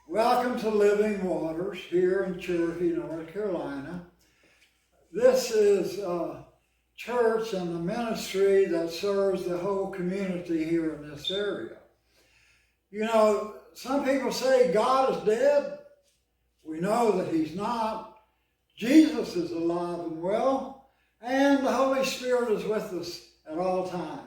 Welcome to Living Waters here in Cherokee, North Carolina. This is a church and a ministry that serves the whole community here in this area. You know, some people say God is dead. We know that He's not. Jesus is alive and well, and the Holy Spirit is with us at all times.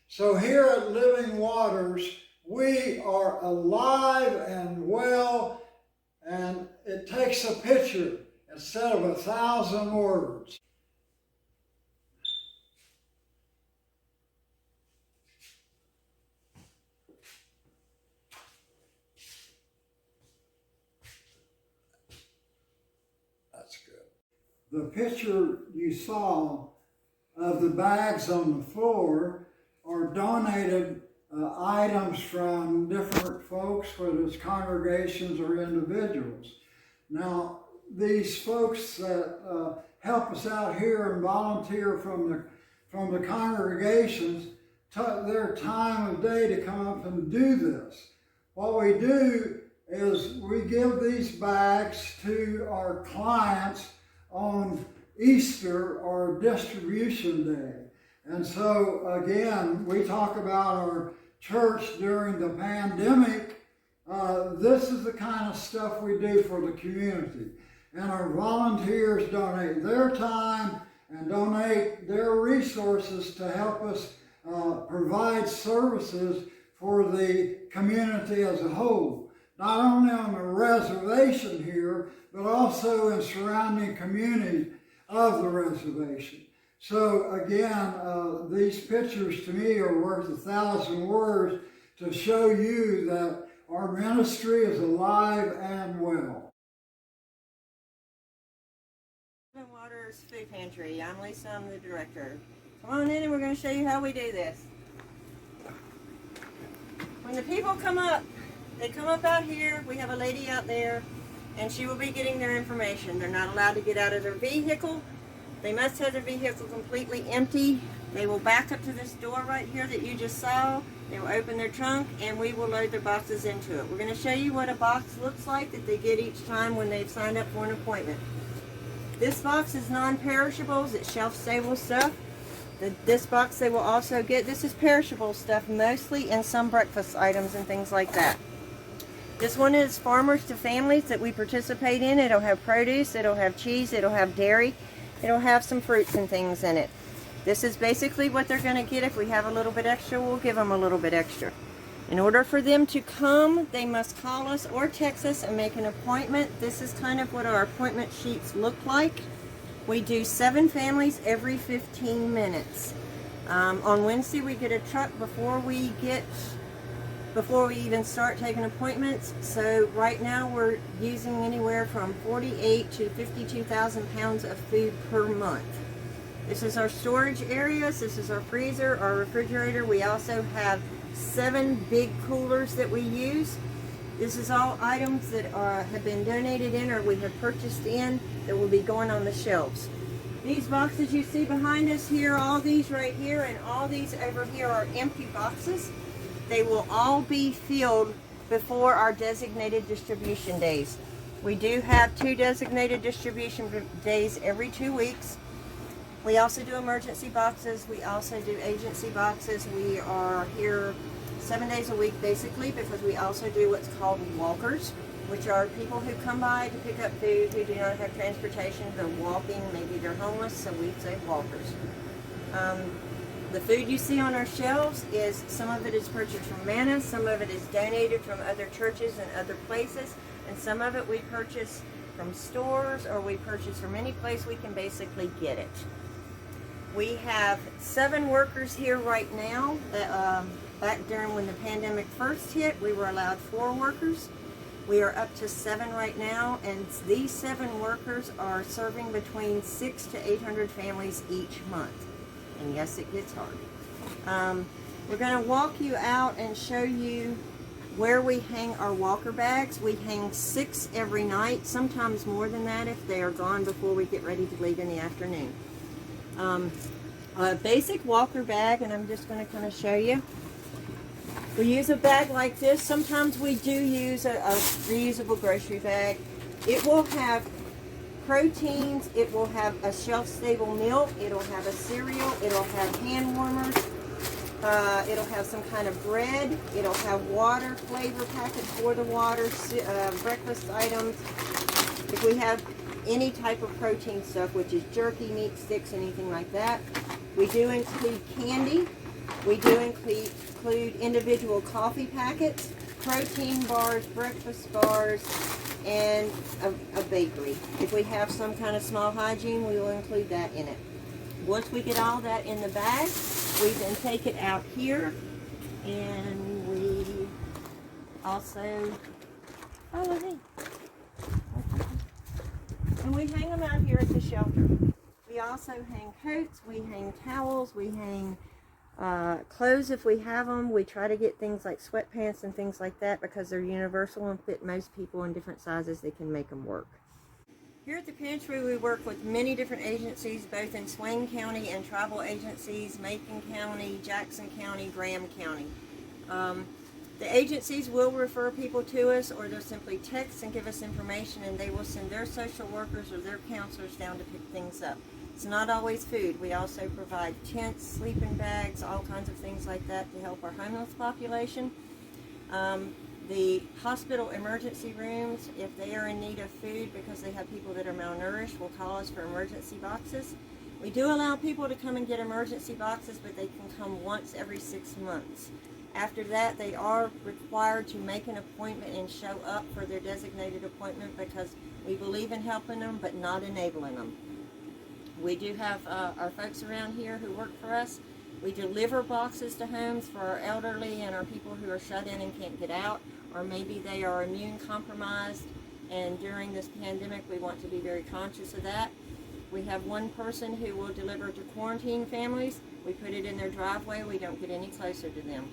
So here at Living Waters, we are alive and well, and it takes a picture instead of 1,000 words. That's good. The picture you saw of the bags on the floor are donated items from different folks, whether it's congregations or individuals. Now, these folks that help us out here and volunteer from the congregations took their time of day to come up and do this. What we do is we give these bags to our clients on Easter or distribution day. And so, again, we talk about our church during the pandemic. This is the kind of stuff we do for the community. And our volunteers donate their time and donate their resources to help us provide services for the community as a whole. Not only on the reservation here, but also in surrounding communities of the reservation. So again, these pictures to me are worth 1,000 words to show you that our ministry is alive and well. Living Waters Food Pantry. I'm Lisa, I'm the director. Come on in and we're going to show you how we do this. When the people come up, they come up out here, we have a lady out there, and she will be getting their information. They're not allowed to get out of their vehicle. They must have their vehicle completely empty. They will back up to this door right here that you just saw. They will open their trunk and we will load their boxes into it. We're going to show you what a box looks like that they get each time when they've signed up for an appointment. This box is non-perishables. It's shelf-stable stuff. This box they will also get. This is perishable stuff mostly, and some breakfast items and things like that. This one is farmers to families that we participate in. It'll have produce, it'll have cheese, it'll have dairy. It'll have some fruits and things in it. This is basically what they're going to get. If we have a little bit extra, we'll give them a little bit extra. In order for them to come, they must call us or text us and make an appointment. This is kind of what our appointment sheets look like. We do 7 families every 15 minutes. On Wednesday, we get a truck before we even start taking appointments. So right now we're using anywhere from 48 to 52,000 pounds of food per month. This is our storage areas. This is our freezer, our refrigerator. We also have 7 big coolers that we use. This is all items that have been donated in or we have purchased in that will be going on the shelves. These boxes you see behind us here, all these right here and all these over here are empty boxes. They will all be filled before our designated distribution days. We do have 2 designated distribution days every 2 weeks. We also do emergency boxes. We also do agency boxes. We are here 7 days a week basically because we also do what's called walkers, which are people who come by to pick up food who do not have transportation. They're walking, maybe they're homeless, so we say walkers. The food you see on our shelves is, some of it is purchased from Manna, some of it is donated from other churches and other places, and some of it we purchase from stores or we purchase from any place we can basically get it. We have 7 workers here right now. Back during when the pandemic first hit, we were allowed 4 workers. We are up to 7 right now, and these 7 workers are serving between 600 to 800 families each month. And yes, it gets hard. We're going to walk you out and show you where we hang our walker bags. We hang 6 every night, sometimes more than that if they are gone before we get ready to leave in the afternoon. A basic walker bag, and I'm just going to kind of show you. We use a bag like this. Sometimes we do use a reusable grocery bag. It will have proteins, it will have a shelf-stable milk, it'll have a cereal, it'll have hand warmers, it'll have some kind of bread, it'll have water, flavor packets for the water, breakfast items. If we have any type of protein stuff, which is jerky, meat sticks, anything like that. We do include candy. We do include individual coffee packets, protein bars, breakfast bars, and a bakery. If we have some kind of small hygiene, we will include that in it. Once we get all that in the bag, we then take it out here, and we also, and we hang them out here at the shelter. We also hang coats, we hang towels, we hang clothes if we have them. We try to get things like sweatpants and things like that because they're universal and fit most people in different sizes. They can make them work. Here at the pantry, we work with many different agencies, both in Swain County and tribal agencies, Macon County, Jackson County, Graham County. The agencies will refer people to us, or they'll simply text and give us information, and they will send their social workers or their counselors down to pick things up. It's not always food. We also provide tents, sleeping bags, all kinds of things like that to help our homeless population. The hospital emergency rooms, if they are in need of food because they have people that are malnourished, will call us for emergency boxes. We do allow people to come and get emergency boxes, but they can come once every 6 months. After that, they are required to make an appointment and show up for their designated appointment because we believe in helping them but not enabling them. We do have our folks around here who work for us. We deliver boxes to homes for our elderly and our people who are shut in and can't get out, or maybe they are immune compromised, and during this pandemic we want to be very conscious of that. We have one person who will deliver to quarantine families. We put it in their driveway. We don't get any closer to them.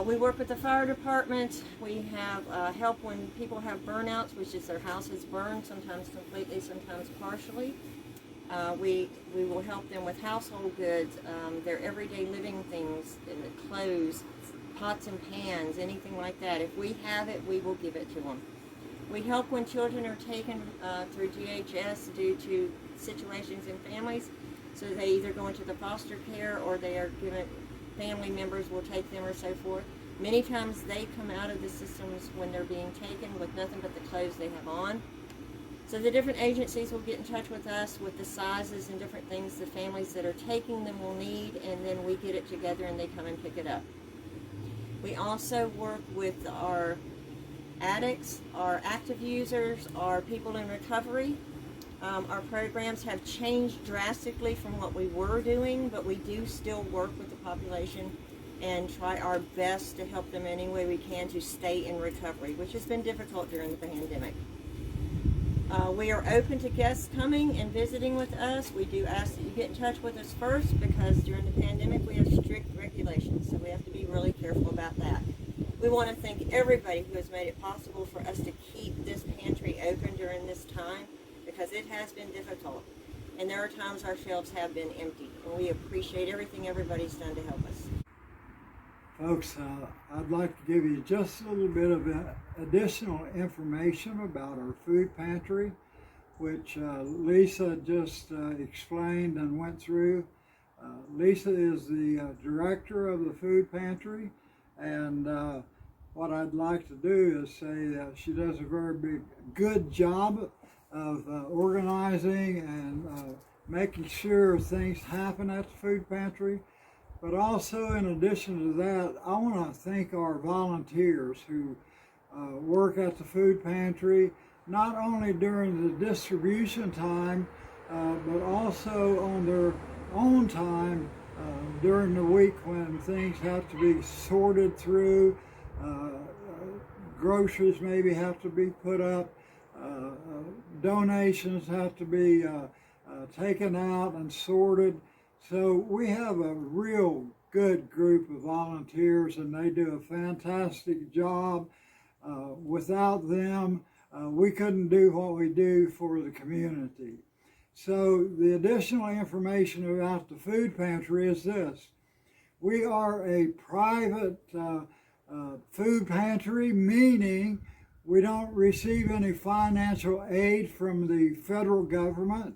We work with the fire department. We have help when people have burnouts, which is their house is burned, sometimes completely, sometimes partially. We will help them with household goods, their everyday living things, clothes, pots and pans, anything like that. If we have it, we will give it to them. We help when children are taken through DHS due to situations in families. So they either go into the foster care or they are given, family members will take them or so forth. Many times they come out of the systems when they're being taken with nothing but the clothes they have on. So the different agencies will get in touch with us with the sizes and different things the families that are taking them will need, and then we get it together and they come and pick it up. We also work with our addicts, our active users, our people in recovery. Our programs have changed drastically from what we were doing, but we do still work with the population and try our best to help them any way we can to stay in recovery, which has been difficult during the pandemic. We are open to guests coming and visiting with us. We do ask that you get in touch with us first because during the pandemic we have strict regulations, so we have to be really careful about that. We want to thank everybody who has made it possible for us to keep this pantry open during this time, because it has been difficult, and there are times our shelves have been empty, and we appreciate everything everybody's done to help us. Folks, I'd like to give you just a little bit of additional information about our food pantry, which Lisa just explained and went through. Lisa is the director of the food pantry, and what I'd like to do is say that she does a very good job of organizing and making sure things happen at the food pantry. But also, in addition to that, I want to thank our volunteers who work at the food pantry. not only during the distribution time, but also on their own time during the week when things have to be sorted through, groceries maybe have to be put up, donations have to be taken out and sorted. So we have a real good group of volunteers, and they do a fantastic job. Without them, we couldn't do what we do for the community. So the additional information about the food pantry is this. We are a private food pantry, meaning we don't receive any financial aid from the federal government,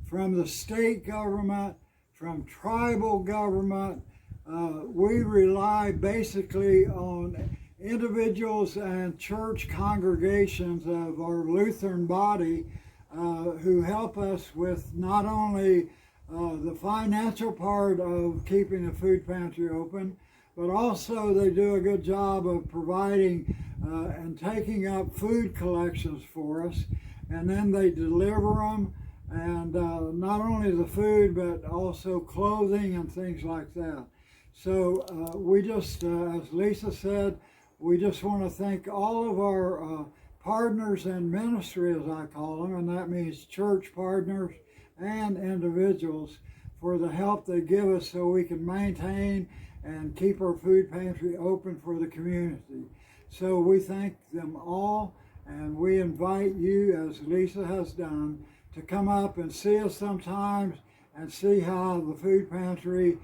from the state government, from tribal government. We rely basically on individuals and church congregations of our Lutheran body who help us with not only the financial part of keeping the food pantry open, but also they do a good job of providing and taking up food collections for us, and then they deliver them, and not only the food but also clothing and things like that. So we just, as Lisa said, we just want to thank all of our partners in ministry, as I call them, and that means church partners and individuals, for the help they give us so we can maintain and keep our food pantry open for the community. So we thank them all, and we invite you, as Lisa has done, to come up and see us sometimes and see how the food pantry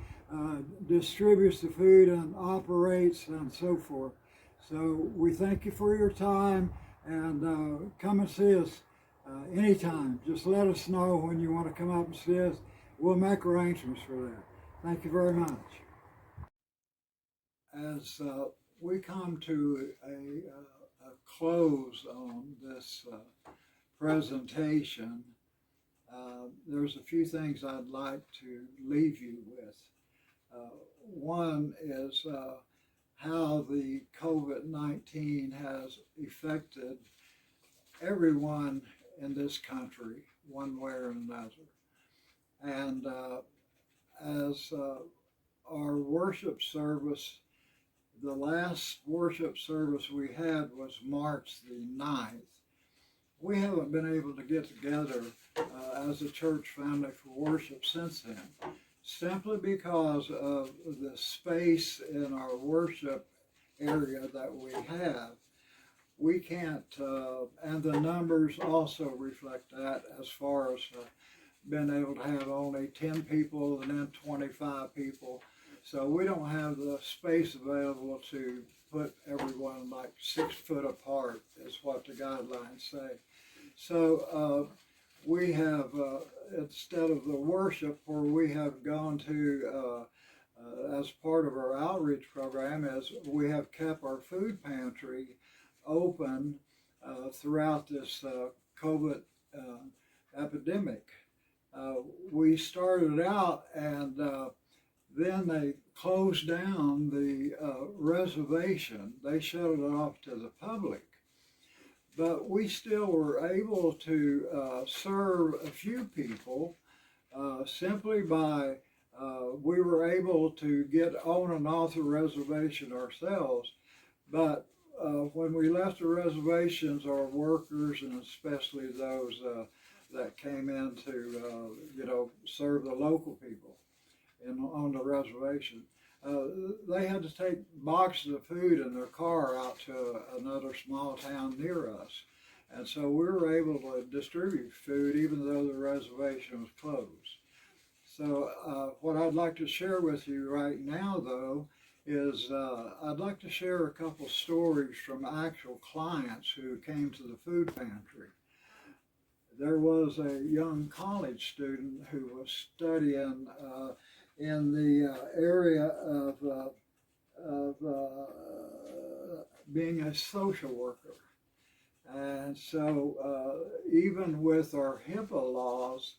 distributes the food and operates and so forth. So we thank you for your time, and come and see us anytime. Just let us know when you want to come up and see us. We'll make arrangements for that. Thank you very much. As we come to a close on this presentation, there's a few things I'd like to leave you with. One is how the COVID-19 has affected everyone in this country, one way or another. And as our worship service, the last worship service we had was March the 9th. We haven't been able to get together as a church family for worship since then, simply because of the space in our worship area that we have. We can't, and the numbers also reflect that, as far as being able to have only 10 people and then 25 people. So we don't have the space available to put everyone like 6 foot apart, is what the guidelines say. So we have, instead of the worship, where we have gone to as part of our outreach program, is we have kept our food pantry open throughout this COVID epidemic. We started out, and then they closed down the reservation. They shut it off to the public. But we still were able to serve a few people simply by, we were able to get on and off the reservation ourselves. But when we left the reservations, our workers, and especially those that came in to, serve the local people on the reservation, they had to take boxes of food in their car out to another small town near us. And so we were able to distribute food even though the reservation was closed. So what I'd like to share with you right now, though, is I'd like to share a couple stories from actual clients who came to the food pantry. There was a young college student who was studying in the area of being a social worker. And so even with our HIPAA laws,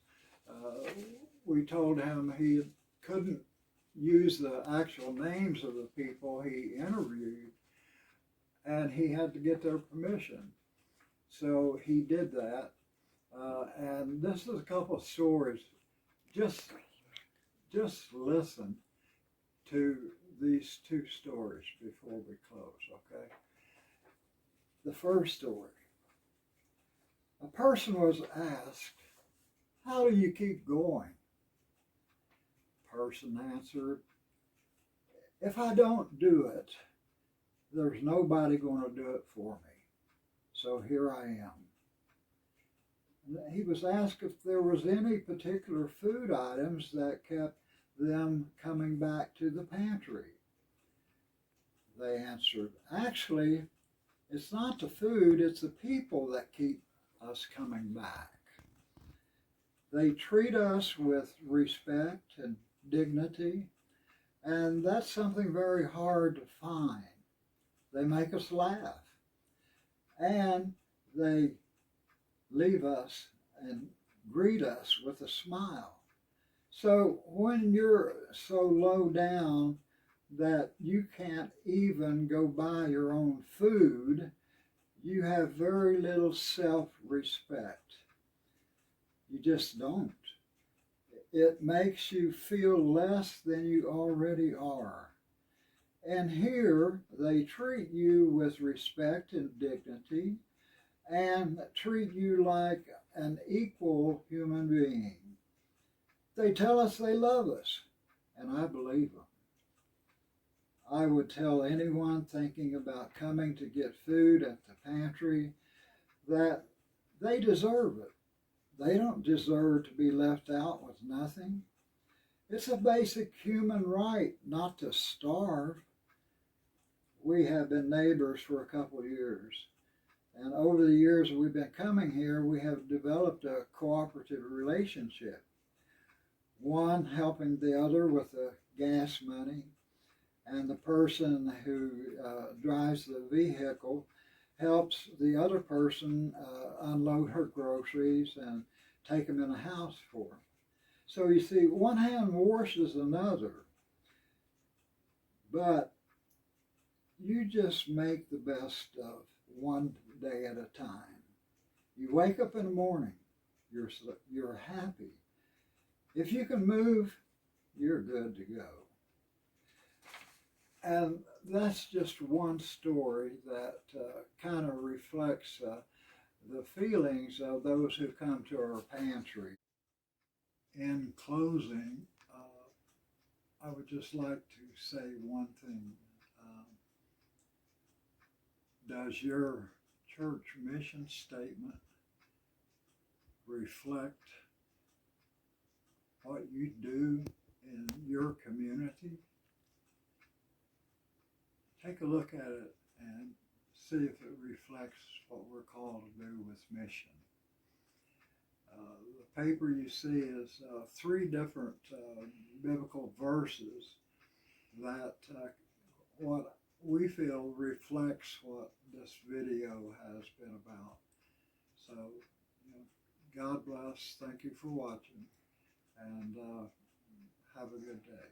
we told him he couldn't use the actual names of the people he interviewed, and he had to get their permission. So he did that. And this is a couple of stories. Just listen to these two stories before we close, okay? The first story. A person was asked, "How do you keep going?" Person answered, "If I don't do it, there's nobody going to do it for me. So here I am." And he was asked if there was any particular food items that kept them coming back to the pantry. They answered, "Actually, it's not the food, it's the people that keep us coming back. They treat us with respect and dignity, and that's something very hard to find. They make us laugh, and they leave us and greet us with a smile. So when you're so low down that you can't even go buy your own food, you have very little self-respect. You just don't. It makes you feel less than you already are. And here they treat you with respect and dignity and treat you like an equal human being. They tell us they love us, and I believe them. I would tell anyone thinking about coming to get food at the pantry that they deserve it. They don't deserve to be left out with nothing. It's a basic human right not to starve. We have been neighbors for a couple of years, and over the years we've been coming here, we have developed a cooperative relationship. One helping the other with the gas money, and the person who drives the vehicle helps the other person unload her groceries and take them in a house for her. So you see, one hand washes another, but you just make the best of one day at a time. You wake up in the morning, you're happy. If you can move, you're good to go. And that's just one story that kind of reflects the feelings of those who come to our pantry. In closing, I would just like to say one thing. Does your church mission statement reflect what you do in your community? Take a look at it and see if it reflects what we're called to do with mission. The paper you see is 3 different biblical verses that what we feel reflects what this video has been about. So, God bless. Thank you for watching, and have a good day.